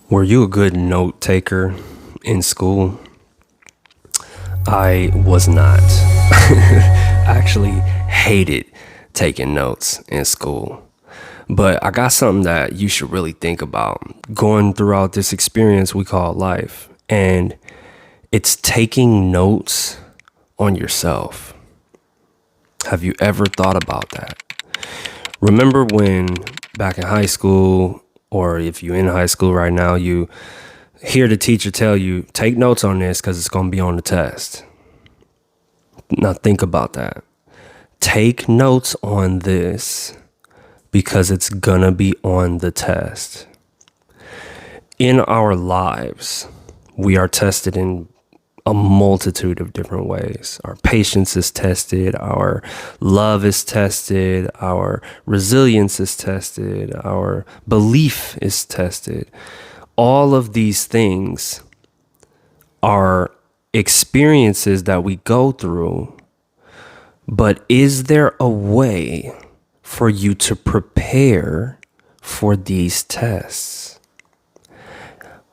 Were you a good note taker in school? I was not. I actually hated taking notes in school. But I got something that you should really think about going throughout this experience we call life. And it's taking notes on yourself. Have you ever thought about that? Remember when back in high school, or if you're in high school right now, you hear the teacher tell you, take notes on this because it's going to be on the test. Now think about that. Take notes on this because it's going to be on the test. In our lives, we are tested in a multitude of different ways. Our patience is tested, our love is tested, our resilience is tested, our belief is tested. All of these things are experiences that we go through, but is there a way for you to prepare for these tests?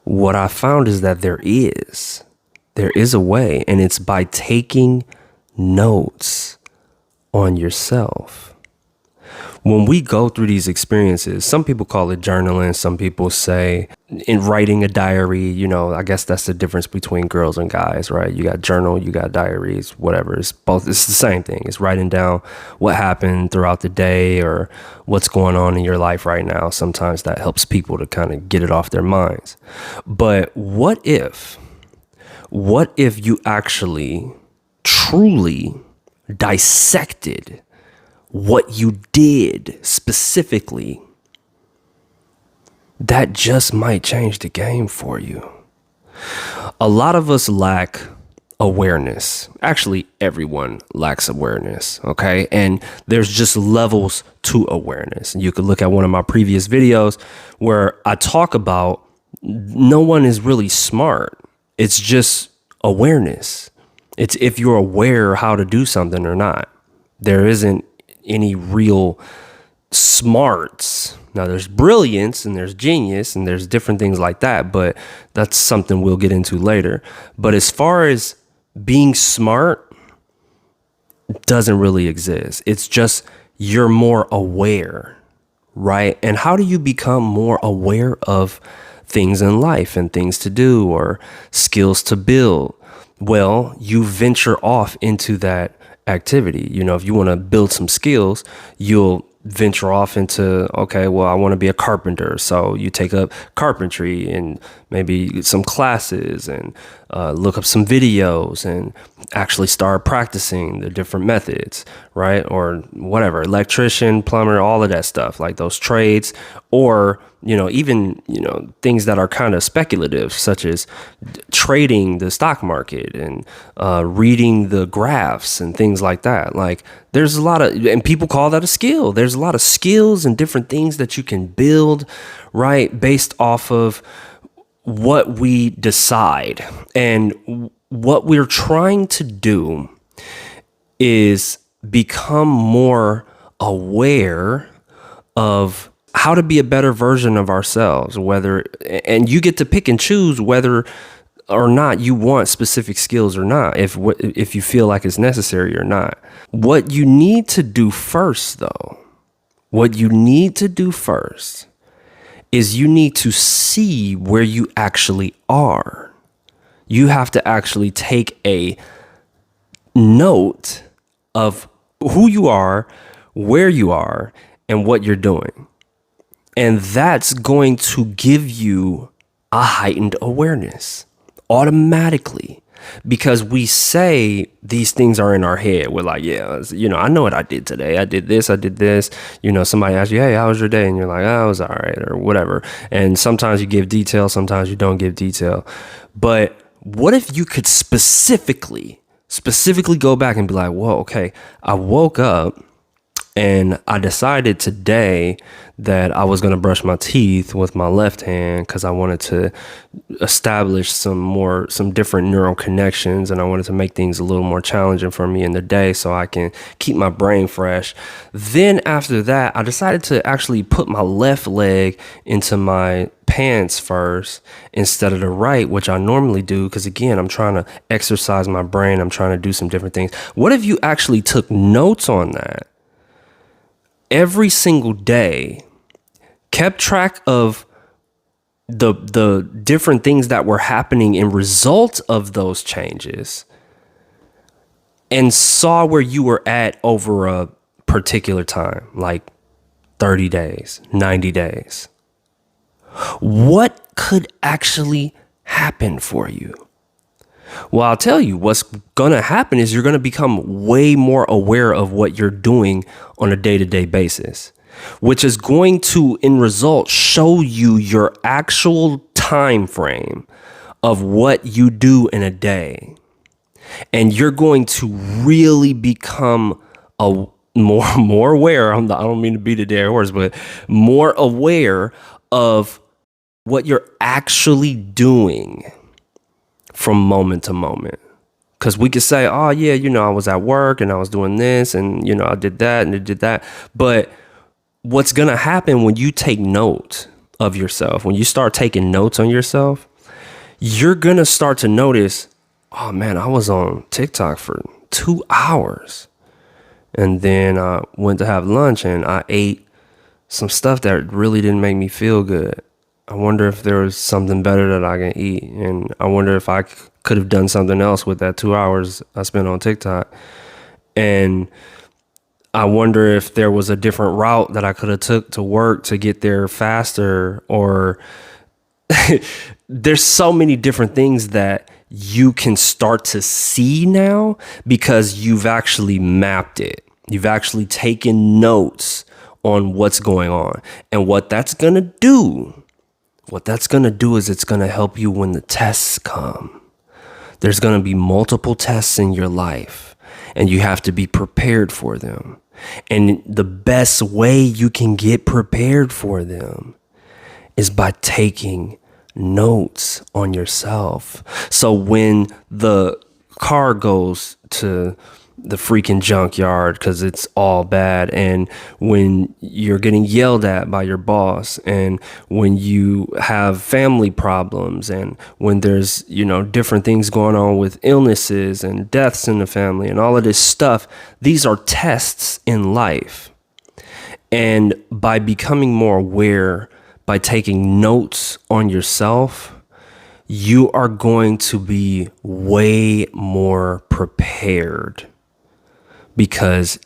What I found is that there is a way, and it's by taking notes on yourself. When we go through these experiences, some people call it journaling. Some people say in writing a diary, I guess that's the difference between girls and guys, right? You got journal, you got diaries, whatever. It's both. It's the same thing. It's writing down what happened throughout the day or what's going on in your life right now. Sometimes that helps people to kind of get it off their minds. But what if you actually truly dissected what you did specifically? That just might change the game for you. A lot of us lack awareness. Actually, everyone lacks awareness, okay? And there's just levels to awareness. And you could look at one of my previous videos where I talk about no one is really smart. It's just awareness. It's if you're aware how to do something or not. There isn't any real smarts. Now there's brilliance and there's genius and there's different things like that, but that's something we'll get into later. But as far as being smart, doesn't really exist. It's just you're more aware, right? And how do you become more aware of things in life and things to do or skills to build? Well, you venture off into that activity. If you want to build some skills, you'll venture off into, okay, well, I want to be a carpenter. So you take up carpentry and maybe some classes and look up some videos and actually start practicing the different methods, right? Or whatever, electrician, plumber, all of that stuff, like those trades, or even things that are kind of speculative, such as trading the stock market and reading the graphs and things like that. Like there's a lot of, and people call that a skill. There's a lot of skills and different things that you can build, right, based off of what we decide. And what we're trying to do is become more aware of how to be a better version of ourselves, and you get to pick and choose whether or not you want specific skills or not, if you feel like it's necessary or not. What you need to do first, though, is you need to see where you actually are. You have to actually take a note of who you are, where you are, and what you're doing. And that's going to give you a heightened awareness automatically, because we say these things are in our head. We're like, yeah, I know what I did today. I did this. Somebody asks you, hey, how was your day? And you're like, oh, it was all right, or whatever. And sometimes you give detail, sometimes you don't give detail. But what if you could specifically go back and be like, whoa, okay, I woke up And I decided today that I was going to brush my teeth with my left hand because I wanted to establish some different neural connections, and I wanted to make things a little more challenging for me in the day so I can keep my brain fresh. Then after that, I decided to actually put my left leg into my pants first instead of the right, which I normally do because, again, I'm trying to exercise my brain. I'm trying to do some different things. What if you actually took notes on that? Every single day, kept track of the different things that were happening in result of those changes, and saw where you were at over a particular time, like 30 days, 90 days. What could actually happen for you? Well, I'll tell you what's going to happen is you're going to become way more aware of what you're doing on a day-to-day basis, which is going to, in result, show you your actual time frame of what you do in a day. And you're going to really become a more aware. I don't mean to beat a dead horse, but more aware of what you're actually doing from moment to moment. Because we could say, oh yeah, I was at work and I was doing this and I did that and I did that. But what's going to happen when you take note of yourself, when you start taking notes on yourself, you're going to start to notice, oh man, I was on TikTok for 2 hours. And then I went to have lunch and I ate some stuff that really didn't make me feel good. I wonder if there was something better that I can eat. And I wonder if I could have done something else with that 2 hours I spent on TikTok. And I wonder if there was a different route that I could have took to work to get there faster. Or there's so many different things that you can start to see now because you've actually mapped it. You've actually taken notes on what's going on. And what that's going to do is it's going to help you when the tests come. There's going to be multiple tests in your life, and you have to be prepared for them. And the best way you can get prepared for them is by taking notes on yourself. So when the car goes to the freaking junkyard because it's all bad, and when you're getting yelled at by your boss, and when you have family problems, and when there's different things going on with illnesses and deaths in the family and all of this stuff, these are tests in life. And by becoming more aware, by taking notes on yourself, you are going to be way more prepared, because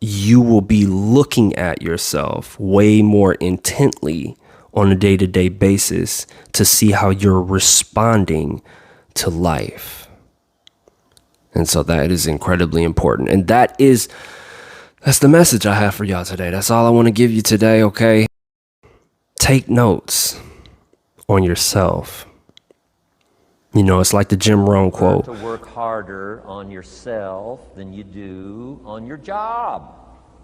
you will be looking at yourself way more intently on a day-to-day basis to see how you're responding to life. And so that is incredibly important. And that's the message I have for y'all today. That's all I want to give you today, okay? Take notes on yourself. It's like the Jim Rohn quote. To work harder on yourself than you do on your job.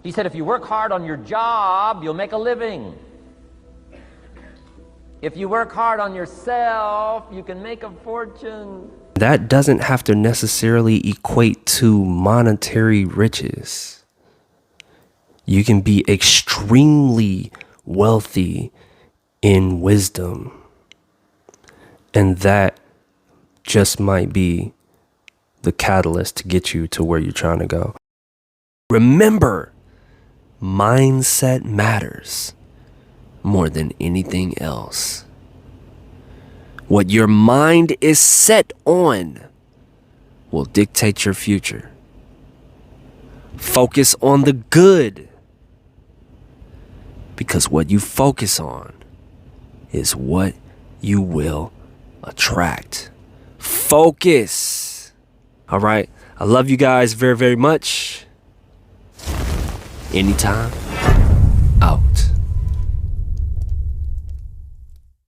He said, if you work hard on your job, you'll make a living. If you work hard on yourself, you can make a fortune. That doesn't have to necessarily equate to monetary riches. You can be extremely wealthy in wisdom. And that just might be the catalyst to get you to where you're trying to go. Remember, mindset matters more than anything else. What your mind is set on will dictate your future. Focus on the good, because what you focus on is what you will attract. Focus. All right. I love you guys very, very much. Anytime. Out.